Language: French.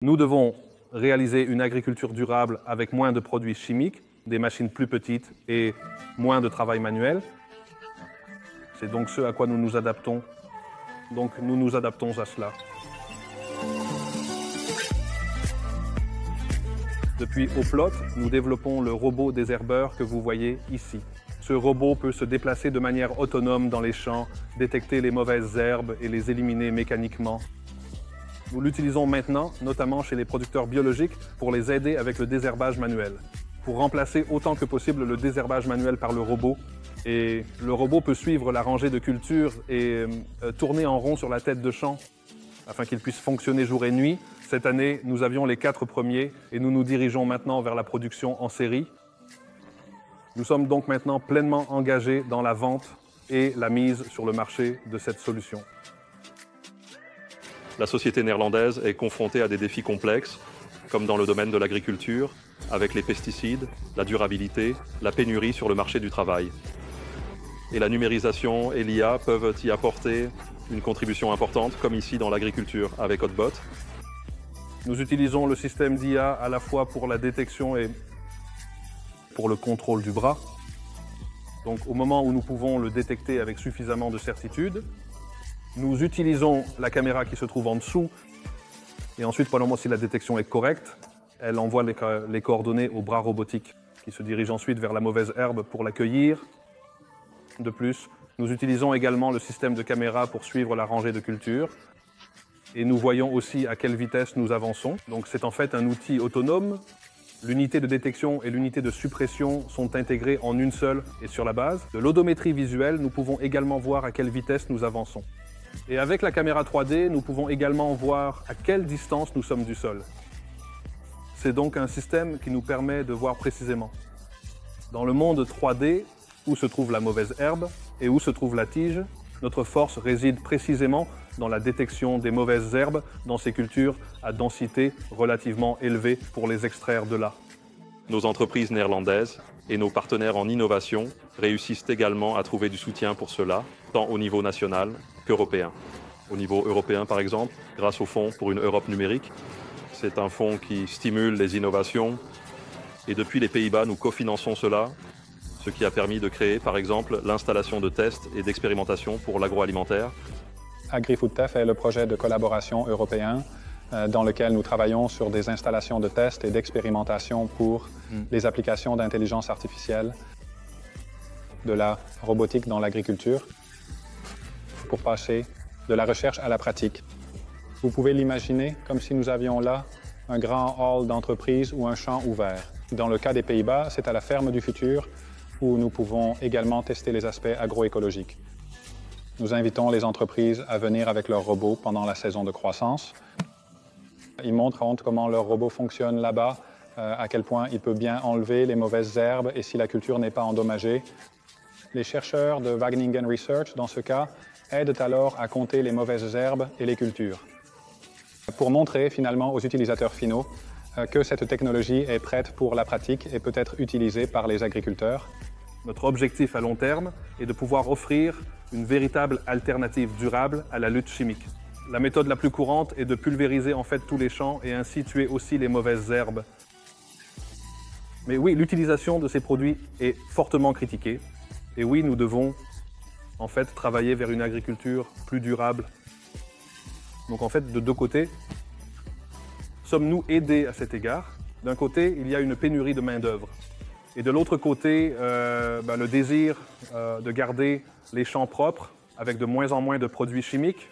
Nous devons réaliser une agriculture durable avec moins de produits chimiques, des machines plus petites et moins de travail manuel. C'est donc ce à quoi nous nous adaptons. Donc nous nous adaptons à cela. Depuis Oplot, nous développons le robot désherbeur que vous voyez ici. Ce robot peut se déplacer de manière autonome dans les champs, détecter les mauvaises herbes et les éliminer mécaniquement. Nous l'utilisons maintenant, notamment chez les producteurs biologiques, pour les aider avec le désherbage manuel, pour remplacer autant que possible le désherbage manuel par le robot. Et le robot peut suivre la rangée de cultures et tourner en rond sur la tête de champ afin qu'il puisse fonctionner jour et nuit. Cette année, nous avions les 4 premiers et nous nous dirigeons maintenant vers la production en série. Nous sommes donc maintenant pleinement engagés dans la vente et la mise sur le marché de cette solution. La société néerlandaise est confrontée à des défis complexes, comme dans le domaine de l'agriculture, avec les pesticides, la durabilité, la pénurie sur le marché du travail. Et la numérisation et l'IA peuvent y apporter une contribution importante, comme ici dans l'agriculture avec Hotbot. Nous utilisons le système d'IA à la fois pour la détection et pour le contrôle du bras. Donc au moment où nous pouvons le détecter avec suffisamment de certitude, nous utilisons la caméra qui se trouve en dessous et ensuite, pendant si la détection est correcte, elle envoie les coordonnées au bras robotique qui se dirige ensuite vers la mauvaise herbe pour l'accueillir. De plus, nous utilisons également le système de caméra pour suivre la rangée de cultures et nous voyons aussi à quelle vitesse nous avançons. Donc c'est en fait un outil autonome. L'unité de détection et l'unité de suppression sont intégrées en une seule et sur la base de l'odométrie visuelle, nous pouvons également voir à quelle vitesse nous avançons. Et avec la caméra 3D, nous pouvons également voir à quelle distance nous sommes du sol. C'est donc un système qui nous permet de voir précisément. Dans le monde 3D, où se trouve la mauvaise herbe et où se trouve la tige, notre force réside précisément dans la détection des mauvaises herbes dans ces cultures à densité relativement élevée pour les extraire de là. Nos entreprises néerlandaises et nos partenaires en innovation réussissent également à trouver du soutien pour cela, tant au niveau national qu'européen. Au niveau européen, par exemple, grâce au Fonds pour une Europe numérique, c'est un fonds qui stimule les innovations. Et depuis les Pays-Bas, nous cofinançons cela, ce qui a permis de créer, par exemple, l'installation de tests et d'expérimentation pour l'agroalimentaire. AgriFoodTech est le projet de collaboration européen dans lequel nous travaillons sur des installations de tests et d'expérimentation pour les applications d'intelligence artificielle, de la robotique dans l'agriculture, pour passer de la recherche à la pratique. Vous pouvez l'imaginer comme si nous avions là un grand hall d'entreprise ou un champ ouvert. Dans le cas des Pays-Bas, c'est à la ferme du futur où nous pouvons également tester les aspects agroécologiques. Nous invitons les entreprises à venir avec leurs robots pendant la saison de croissance. Ils montrent comment leur robot fonctionne là-bas, à quel point il peut bien enlever les mauvaises herbes et si la culture n'est pas endommagée. Les chercheurs de Wageningen Research, dans ce cas, aident alors à compter les mauvaises herbes et les cultures, pour montrer finalement aux utilisateurs finaux que cette technologie est prête pour la pratique et peut être utilisée par les agriculteurs. Notre objectif à long terme est de pouvoir offrir une véritable alternative durable à la lutte chimique. La méthode la plus courante est de pulvériser en fait tous les champs et ainsi tuer aussi les mauvaises herbes. Mais oui, l'utilisation de ces produits est fortement critiquée. Et oui, nous devons en fait travailler vers une agriculture plus durable. Donc en fait, de deux côtés, sommes-nous aidés à cet égard? D'un côté, il y a une pénurie de main-d'œuvre. Et de l'autre côté, le désir de garder les champs propres avec de moins en moins de produits chimiques